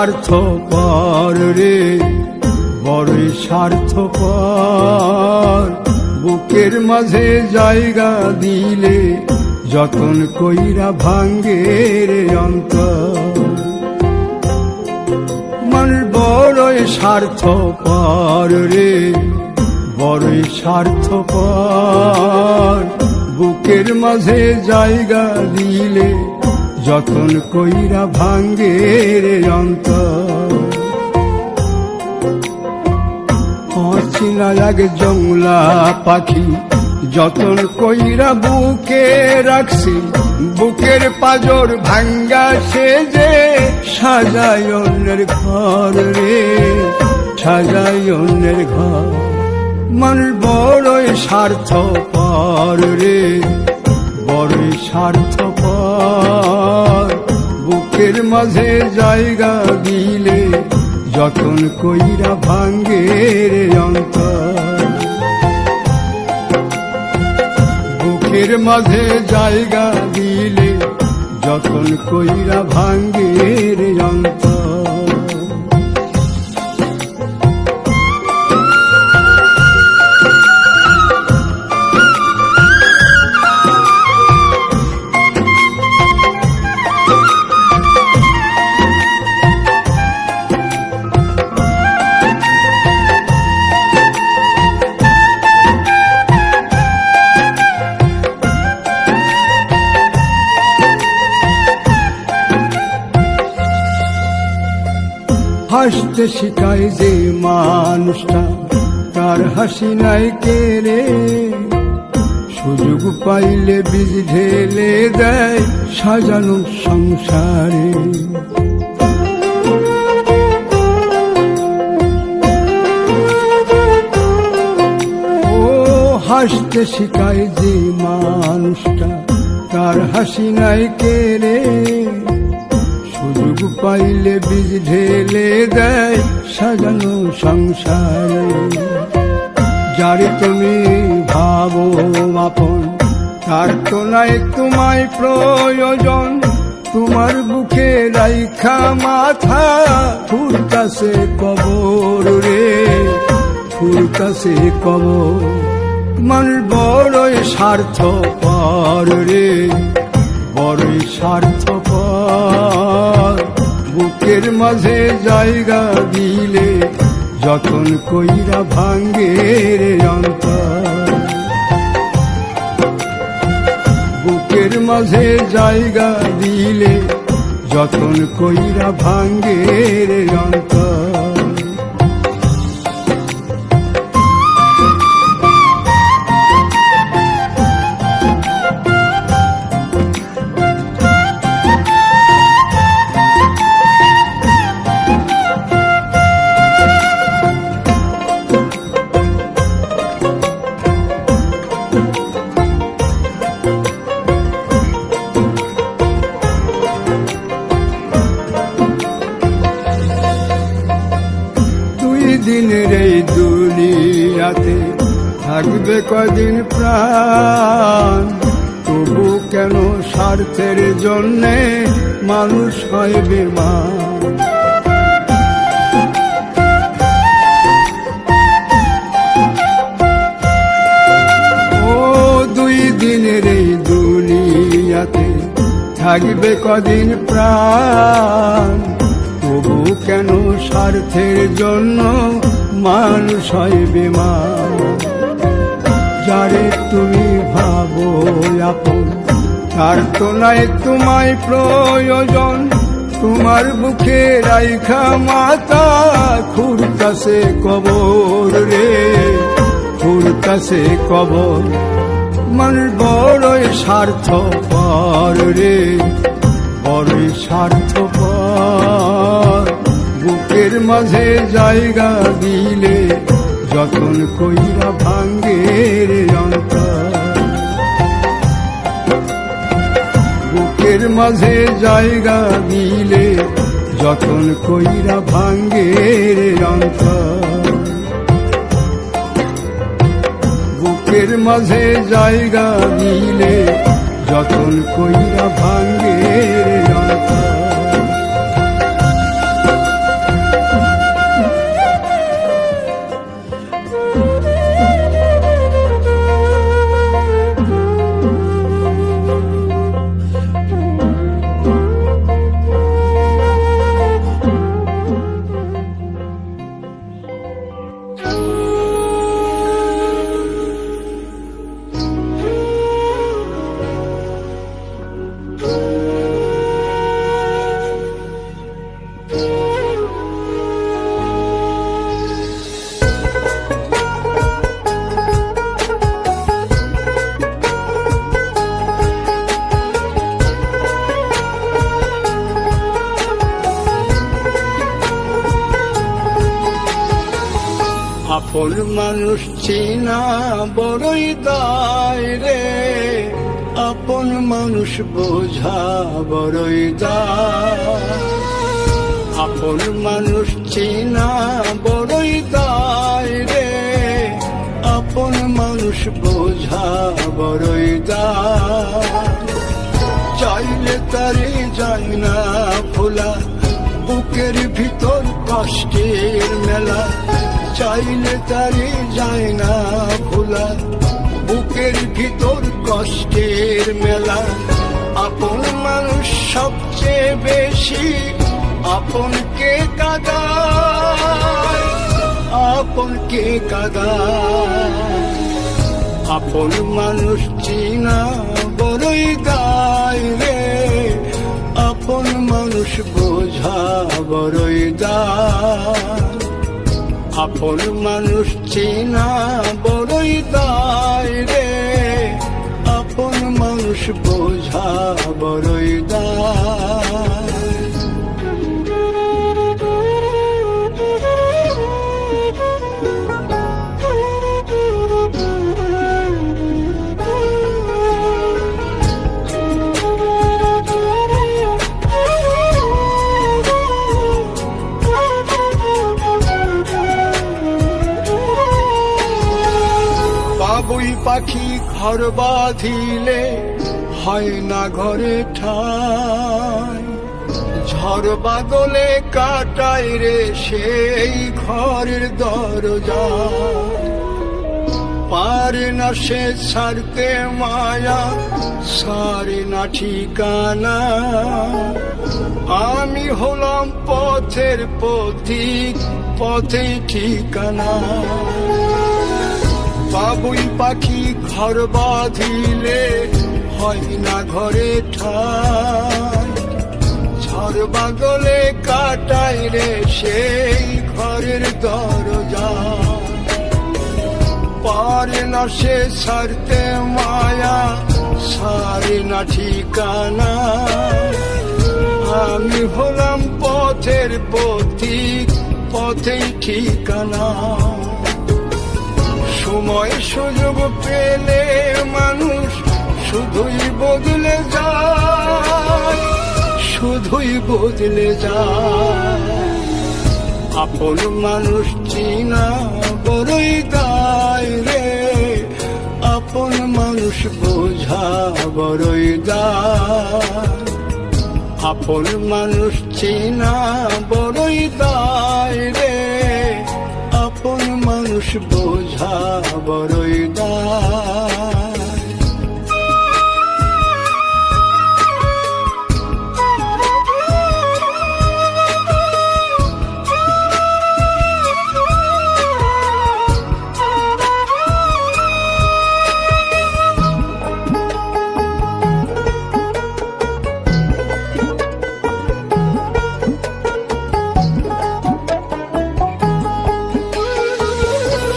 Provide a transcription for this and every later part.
স্বার্থপর রে, বড়ই স্বার্থপর। বুকের মাঝে জায়গা দিলে যতন কইরা ভাঙ্গে রে অন্তর। মানুষ বড়ই স্বার্থপর রে, বড়ই স্বার্থপর। বুকের মাঝে জায়গা দিলে যতন কইরা ভাঙ্গে রে অন্তর। অচিনা এক জংলা পাখি যতন কইরা বুকে রাখছি, বুকের পাজর ভাঙ্গা সে যে সাজায় অন্যের ঘর রে, সাজায় অন্যের ঘর। মানুষ বড়ই স্বার্থপর রে, বড়ই স্বার্থপর। বুকের মাঝে জায়গা দিলে যতন কইরা ভাঙ্গে রে অন্তর। বুকের মাঝে জায়গা দিলে যতন কইরা ভাঙ্গে রে অন্তর। হাসতে শিখায় যে মানুষটা, তার হাসি নাই কেড়ে। সুযোগ পাইলে বীজ ঢেলে দেয় সাজানো সংসারে। ও হাসতে শিখায় যে মানুষটা, তার হাসি নাই কেড়ে। সুযোগ পাইলে বীজ ঢেলে দেয় সাজানো সংসারে। যারে তুমি ভাবো আপন, তার তো নাই তোমায় প্রয়োজন। তোমার বুকে রাইখা মাথা ফুরতাছে কবর রে, ফুরতাছে কবর। মানুষ বড়ই স্বার্থপর রে, বড়ই স্বার্থপর। বুকের মাঝে জায়গা দিলে যতন কইরা ভাঙ্গে রে অন্তর। বুকের মাঝে জায়গা দিলে যতন কইরা ভাঙ্গে রে অন্তর। দিনের এই দুনিয়াতে থাকবে কদিন প্রাণ, তবু কেন স্বার্থের জন্যে মানুষ হয় বেমান। ও দুই দিনের এই দুনিয়াতে থাকবে কদিন প্রাণ, তবু কেন স্বার্থের জন্য মানুষ হয় বেমান। যারে তুমি ভাবো আপন, তার তো নাই তোমায় প্রয়োজন। তোমার বুকে রাইখা মাথা খুঁড়তাছে কবর রে, খুঁড়তাছে কবর। মানুষ বড়ই স্বার্থপর রে, বড়ই স্বার্থপর। বুকের মাঝে জায়গা দিলে যতন কইরা ভাঙ্গে রে অন্তর। বুকের মাঝে জায়গা দিলে যতন কইরা ভাঙ্গে রে অন্তর। বুকের মাঝে জায়গা দিলে যতন কইরা ভাঙ্গে রে অন্তর। আপন মানুষ চেনা বড়ই দায় রে, আপন মানুষ বোঝা বড়ই দায়। আপন মানুষ চেনা বড়ই দায় রে, আপন মানুষ বোঝা বড়ই দায়। চাইলে তারে যায় না ভোলা, বুকের ভিতর কষ্টের মেলা। চাইলে তারে যায় না ভোলা, বুকের ভিতর কষ্টের মেলা। আপন মানুষ সবচেয়ে বেশি আপনকে কাঁদায়, আপনকে কাঁদায়। আপন মানুষ চিনা বড়ই দায় রে, আপন মানুষ বোঝা বড়ই দায়। আপন মানুষ চিনা বড়ই দায় রে, আপন মানুষ বোঝা বড়ই দায়। বাবুই পাখি ঘর বাঁধিলে হয় না ঘরে ঠাই, ঝড় বাদলে কাটায় রে সেই ঘরের দরজা। পারে না সে ছাড়তে মায়া, সারে না ঠিকানা। আমি হলাম পথের পথিক, পথেই ঠিকানা। বাবুই পাখি ঘর বাঁধিলে হয় না ঘরে ঠাই, ঝড় বাদলে কাটায় রে সেই ঘরের দরজা। পারে না সে ছাড়তে মায়া, সারে না ঠিকানা। আমি হলাম পথের পথিক, পথেই ঠিকানা। সময় সুযোগ পেলে মানুষ শুধুই বদলে যায়, শুধুই বদলে যায়। আপন মানুষ চিনা বড়ই দায় রে, আপন মানুষ বোঝা বড়ই দায়। আপন মানুষ চিনা বড়ই দায় রে, আপন মানুষ বোঝা বড়ই দায়।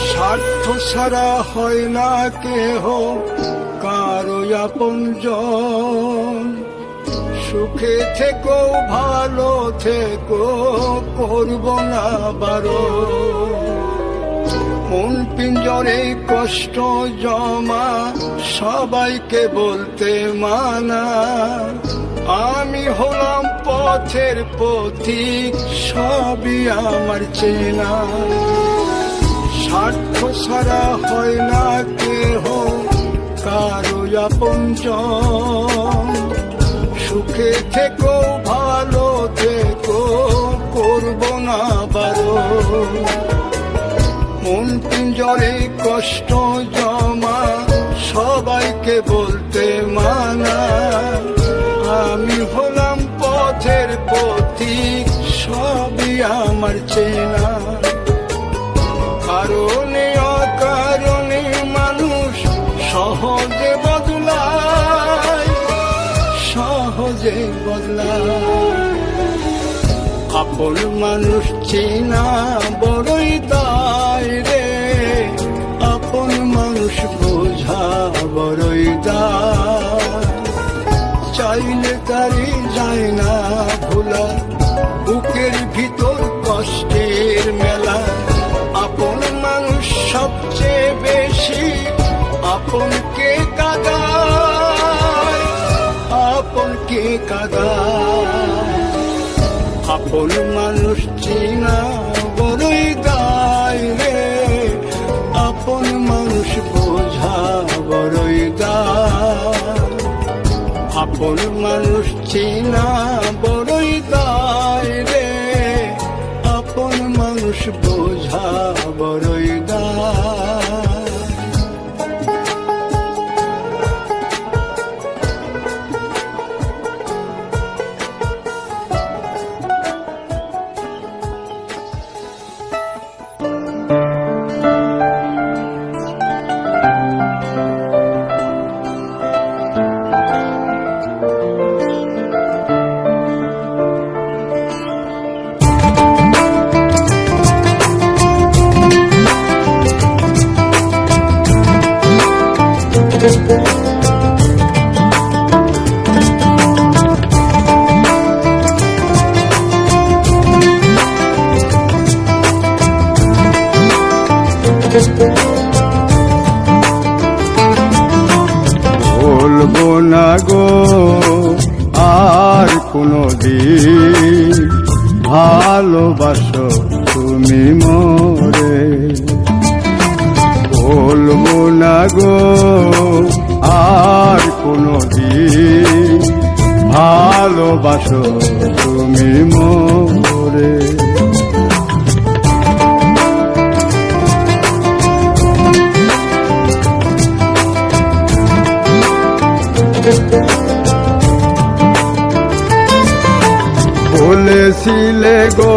স্বার্থ ছাড়া হয় না কেহ কারো আপনজন। সুখে থেকো ভালো থেকো, করব না বারণ। মন পিঞ্জরে কষ্ট জমা, সবাইকে বলতে মানা। আমি হলাম পথের পথিক, সবই আমার চেনা। স্বার্থ ছাড়া হয় না কেহ কারো আপনজন। সুখে থেকো ভালো থেকো, করব না বারণ। মন পিঞ্জরে কষ্ট জমা, সবাইকে বলতে মানা। আমি হলাম পথের পথিক, সবই আমার চেনা। কারণে অকারণে মানুষ সহজে বদলায়, সহজে বদলায়। আপন মানুষ চেনা বড়ই দায় রে, আপন মানুষ বোঝা বড়ই দায়। চাইলে তারে যায় না ভোলা, বুকের ভিতর কষ্টের মেলা। আপন মানুষ আপনকে কাদায়, আপনকে কাদায়। আপন মানুষ চিনা বড়ই দায় রে, আপন মানুষ বোঝা বড়ই দায়। আপন মানুষ চিনা বড়ই দায় রে, আপন মানুষ বোঝা বড়ই দায়। বলবো না গো আর কোনদিন ভালোবাসো তুমি মোরে। বলবো না গো আর কোনদিন ভালোবাসো তুমি মোরে। বলেছিলে গো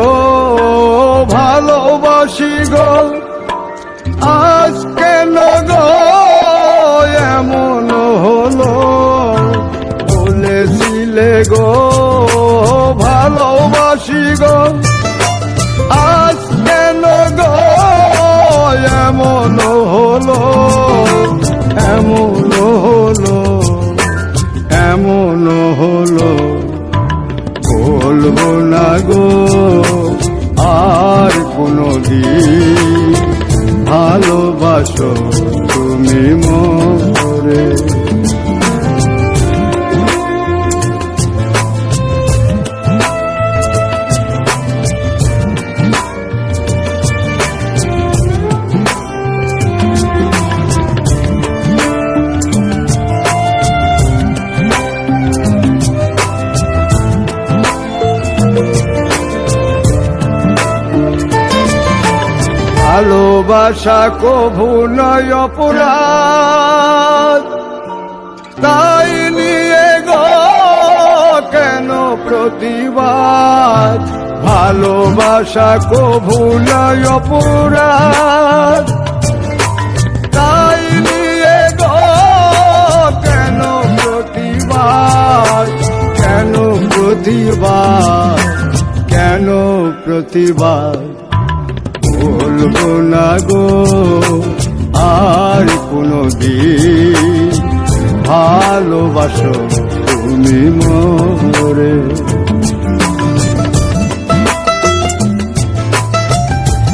ভালোবাসি গো, আজ কেন গো এমন হলো। বলেছিলে গো ভালোবাসি গো, আজ কেন গো এমন হলো, এমন হলো, এমন হলো। বলবো না গো আর কোনদিন ভালোবাসো তুমি মোরে। ভালোবাসা কভু নয় অপরাধ, তাই নিয়ে গো কেন প্রতিবাদ। ভালোবাসা কভু নয় অপরাধ, তাই নিয়ে গো কেন প্রতিবাদ, কেন প্রতিবাদ, কেন প্রতিবাদ। বলবো না গো আর কোনদিন ভালোবাসো তুমি মোরে।